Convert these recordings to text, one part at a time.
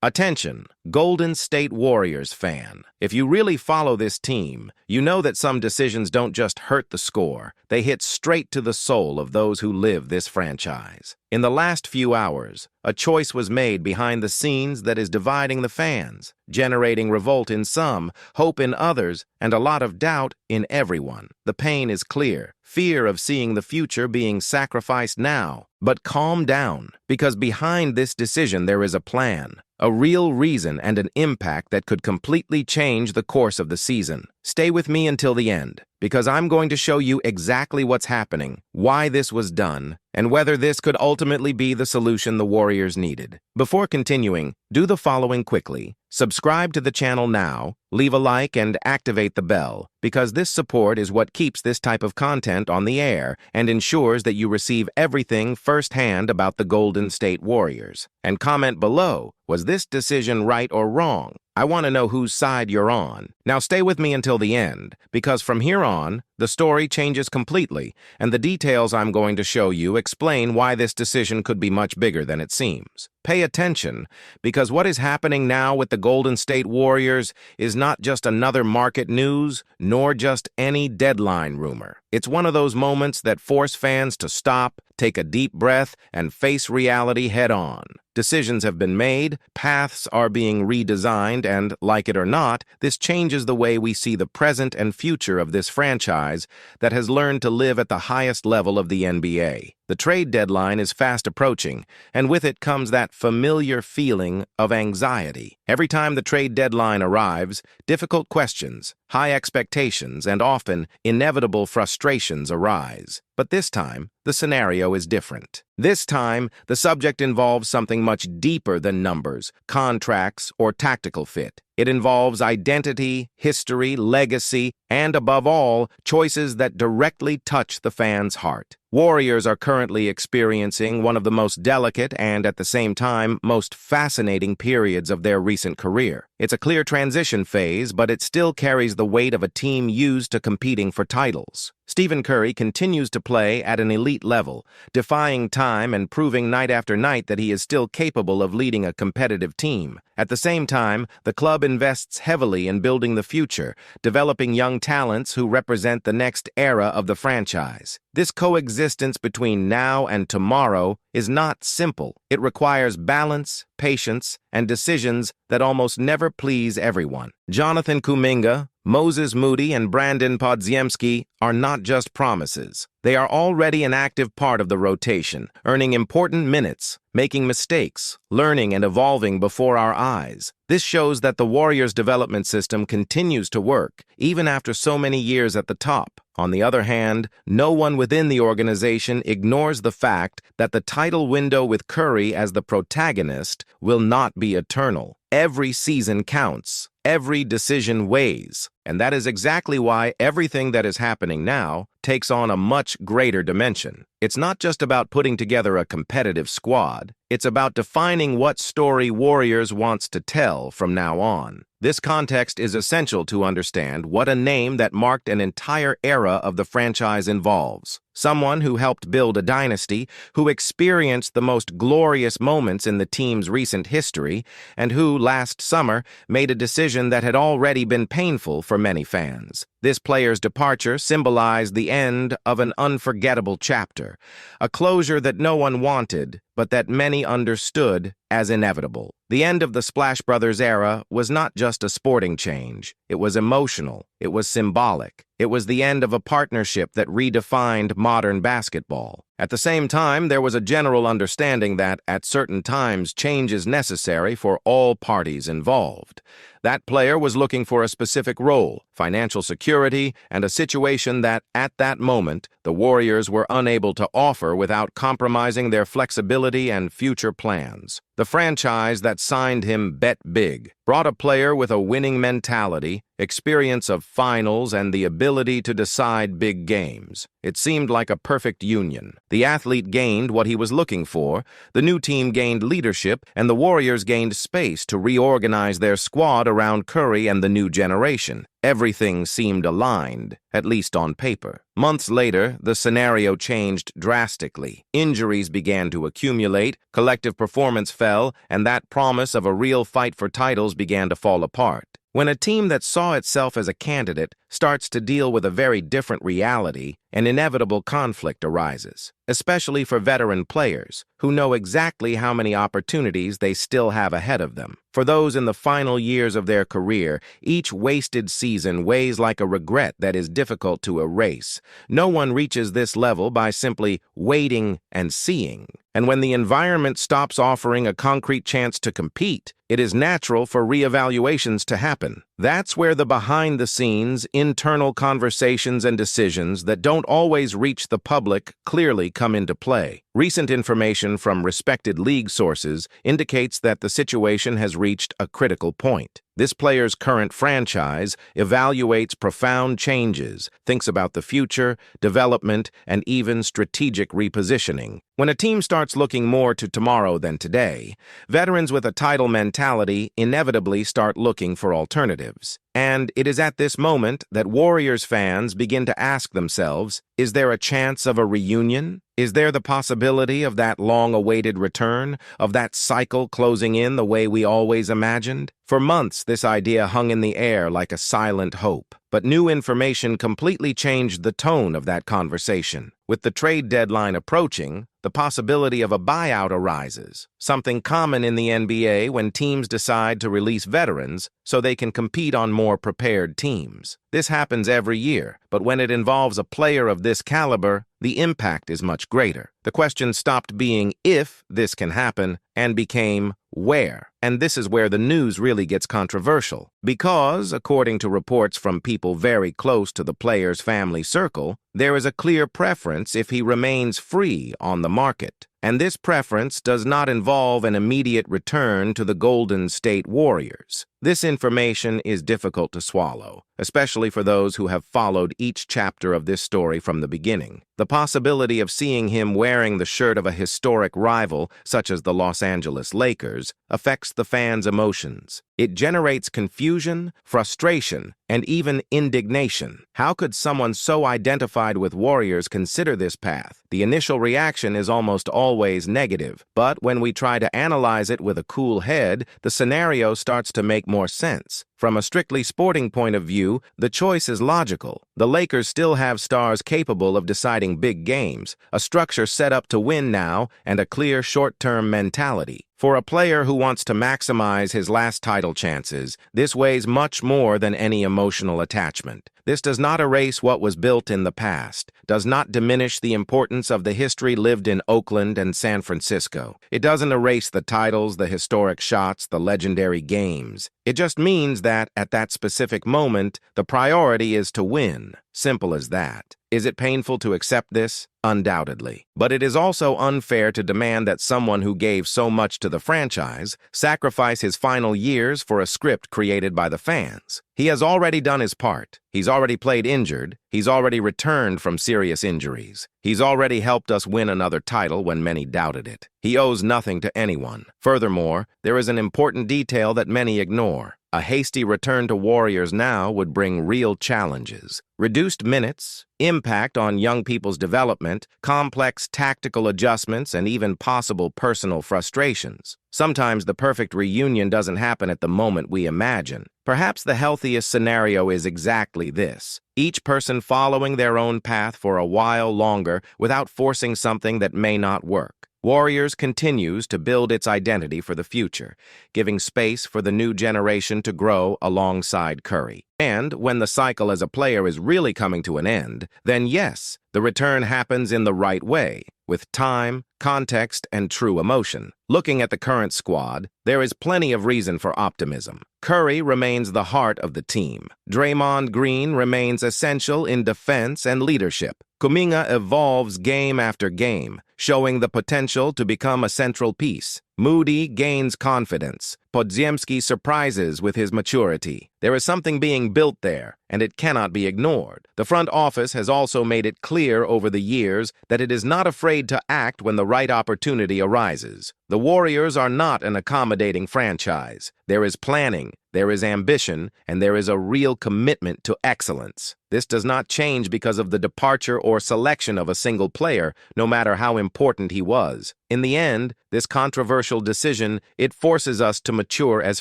Attention, Golden State Warriors fan. If you really follow this team, you know that some decisions don't just hurt the score, they hit straight to the soul of those who live this franchise. In the last few hours, a choice was made behind the scenes that is dividing the fans, generating revolt in some, hope in others, and a lot of doubt in everyone. The pain is clear, fear of seeing the future being sacrificed now. But calm down, because behind this decision there is a plan, a real reason and an impact that could completely change the course of the season. Stay with me until the end, because I'm going to show you exactly what's happening, why this was done, and whether this could ultimately be the solution the Warriors needed. Before continuing, do the following quickly. Subscribe to the channel now, leave a like, and activate the bell, because this support is what keeps this type of content on the air and ensures that you receive everything firsthand about the Golden State Warriors. And comment below, was this decision right or wrong? I want to know whose side you're on. Now stay with me until the end, because from here on, the story changes completely, and the details I'm going to show you explain why this decision could be much bigger than it seems. Pay attention, because what is happening now with the Golden State Warriors is not just another market news, nor just any deadline rumor. It's one of those moments that force fans to stop, take a deep breath, and face reality head-on. Decisions have been made, paths are being redesigned, and, like it or not, this changes the way we see the present and future of this franchise that has learned to live at the highest level of the NBA. The trade deadline is fast approaching, and with it comes that familiar feeling of anxiety. Every time the trade deadline arrives, difficult questions, high expectations, and often inevitable frustrations arise. But this time, the scenario is different. This time, the subject involves something much deeper than numbers, contracts, or tactical fit. It involves identity, history, legacy, and above all, choices that directly touch the fan's heart. Warriors are currently experiencing one of the most delicate and, at the same time, most fascinating periods of their recent career. It's a clear transition phase, but it still carries the weight of a team used to competing for titles. Stephen Curry continues to play at an elite level, defying time and proving night after night that he is still capable of leading a competitive team. At the same time, the club invests heavily in building the future, developing young talents who represent the next era of the franchise. This coexistence between now and tomorrow is not simple. It requires balance, patience, and decisions that almost never please everyone. Jonathan Kuminga, Moses Moody, and Brandon Podziemski are not just promises. They are already an active part of the rotation, earning important minutes, making mistakes, learning and evolving before our eyes. This shows that the Warriors' development system continues to work, even after so many years at the top. On the other hand, no one within the organization ignores the fact that the title window with Curry as the protagonist will not be eternal. Every season counts. Every decision weighs. And that is exactly why everything that is happening now takes on a much greater dimension. It's not just about putting together a competitive squad. It's about defining what story Warriors wants to tell from now on. This context is essential to understand what a name that marked an entire era of the franchise involves. Someone who helped build a dynasty, who experienced the most glorious moments in the team's recent history, and who, last summer, made a decision that had already been painful for many fans. This player's departure symbolized the end of an unforgettable chapter, a closure that no one wanted, but that many understood as inevitable. The end of the Splash Brothers era was not just a sporting change. It was emotional. It was symbolic. It was the end of a partnership that redefined modern basketball. At the same time, there was a general understanding that, at certain times, change is necessary for all parties involved. That player was looking for a specific role, financial security, and a situation that, at that moment, the Warriors were unable to offer without compromising their flexibility and future plans. The franchise that signed him bet big, brought a player with a winning mentality, experience of finals, and the ability to decide big games. It seemed like a perfect union. The athlete gained what he was looking for, the new team gained leadership, and the Warriors gained space to reorganize their squad around Curry and the new generation. Everything seemed aligned, at least on paper. Months later, the scenario changed drastically. Injuries began to accumulate, collective performance fell, and that promise of a real fight for titles began to fall apart. When a team that saw itself as a candidate starts to deal with a very different reality, an inevitable conflict arises, especially for veteran players who know exactly how many opportunities they still have ahead of them. For those in the final years of their career, each wasted season weighs like a regret that is difficult to erase. No one reaches this level by simply waiting and seeing. And when the environment stops offering a concrete chance to compete, it is natural for reevaluations to happen. That's where the behind-the-scenes, internal conversations and decisions that don't always reach the public clearly come into play. Recent information from respected league sources indicates that the situation has reached a critical point. This player's current franchise evaluates profound changes, thinks about the future, development, and even strategic repositioning. When a team starts looking more to tomorrow than today, veterans with a title mentality inevitably start looking for alternatives. And it is at this moment that Warriors fans begin to ask themselves, is there a chance of a reunion? Is there the possibility of that long-awaited return, of that cycle closing in the way we always imagined? For months, this idea hung in the air like a silent hope. But new information completely changed the tone of that conversation. With the trade deadline approaching, the possibility of a buyout arises, something common in the NBA when teams decide to release veterans so they can compete on more prepared teams. This happens every year, but when it involves a player of this caliber, the impact is much greater. The question stopped being if this can happen and became where. And this is where the news really gets controversial. Because, according to reports from people very close to the player's family circle, there is a clear preference if he remains free on the market. And this preference does not involve an immediate return to the Golden State Warriors. This information is difficult to swallow, especially for those who have followed each chapter of this story from the beginning. The possibility of seeing him wearing the shirt of a historic rival, such as the Los Angeles Lakers, affects the fans' emotions. It generates confusion, frustration, and even indignation. How could someone so identified with Warriors consider this path? The initial reaction is almost always negative, but when we try to analyze it with a cool head, the scenario starts to make more sense. From a strictly sporting point of view, the choice is logical. The Lakers still have stars capable of deciding big games, a structure set up to win now, and a clear short-term mentality. For a player who wants to maximize his last title chances, this weighs much more than any emotional attachment. This does not erase what was built in the past, does not diminish the importance of the history lived in Oakland and San Francisco. It doesn't erase the titles, the historic shots, the legendary games. It just means that, at that specific moment, the priority is to win. Simple as that. Is it painful to accept this? Undoubtedly. But it is also unfair to demand that someone who gave so much to the franchise sacrifice his final years for a script created by the fans. He has already done his part. He's already played injured. He's already returned from serious injuries. He's already helped us win another title when many doubted it. He owes nothing to anyone. Furthermore, there is an important detail that many ignore. A hasty return to Warriors now would bring real challenges. Reduced minutes, impact on young people's development, complex tactical adjustments, and even possible personal frustrations. Sometimes the perfect reunion doesn't happen at the moment we imagine. Perhaps the healthiest scenario is exactly this: each person following their own path for a while longer without forcing something that may not work. Warriors continues to build its identity for the future, giving space for the new generation to grow alongside Curry. And when the cycle as a player is really coming to an end, then yes, the return happens in the right way, with time, context, and true emotion. Looking at the current squad, there is plenty of reason for optimism. Curry remains the heart of the team. Draymond Green remains essential in defense and leadership. Kuminga evolves game after game, showing the potential to become a central piece. Moody gains confidence. Podziemski surprises with his maturity. There is something being built there, and it cannot be ignored. The front office has also made it clear over the years that it is not afraid to act when the right opportunity arises. The Warriors are not an accommodating franchise. There is planning, there is ambition, and there is a real commitment to excellence. This does not change because of the departure or selection of a single player, no matter how important he was. In the end, this controversial decision, it forces us to mature as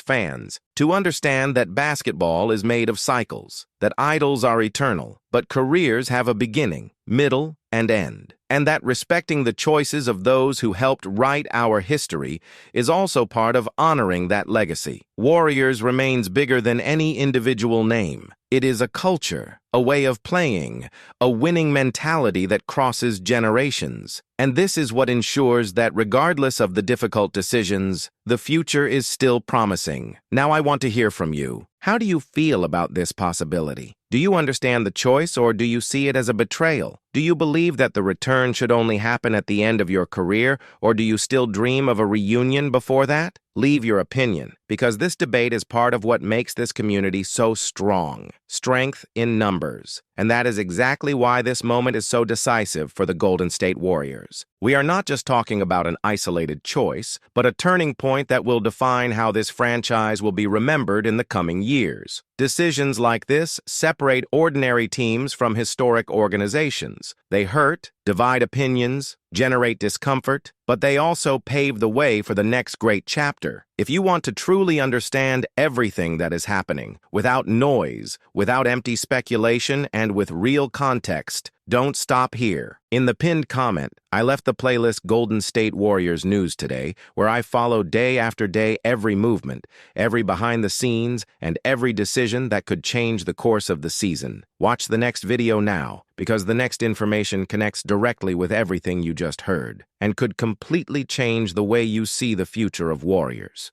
fans, to understand that basketball is made of cycles, that idols are eternal, but careers have a beginning, middle, and end, and that respecting the choices of those who helped write our history is also part of honoring that legacy. Warriors remains bigger than any individual name. It is a culture, a way of playing, a winning mentality that crosses generations. And this is what ensures that regardless of the difficult decisions, the future is still promising. Now I want to hear from you. How do you feel about this possibility? Do you understand the choice, or do you see it as a betrayal? Do you believe that the return should only happen at the end of your career, or do you still dream of a reunion before that? Leave your opinion, because this debate is part of what makes this community so strong. Strength in numbers. And that is exactly why this moment is so decisive for the Golden State Warriors. We are not just talking about an isolated choice, but a turning point that will define how this franchise will be remembered in the coming years. Decisions like this separate ordinary teams from historic organizations. They hurt, divide opinions, generate discomfort, but they also pave the way for the next great chapter. If you want to truly understand everything that is happening, without noise, without empty speculation, and with real context, don't stop here. In the pinned comment, I left the playlist Golden State Warriors News today, where I follow day after day every movement, every behind the scenes, and every decision that could change the course of the season. Watch the next video now, because the next information connects directly with everything you just heard, and could completely change the way you see the future of Warriors.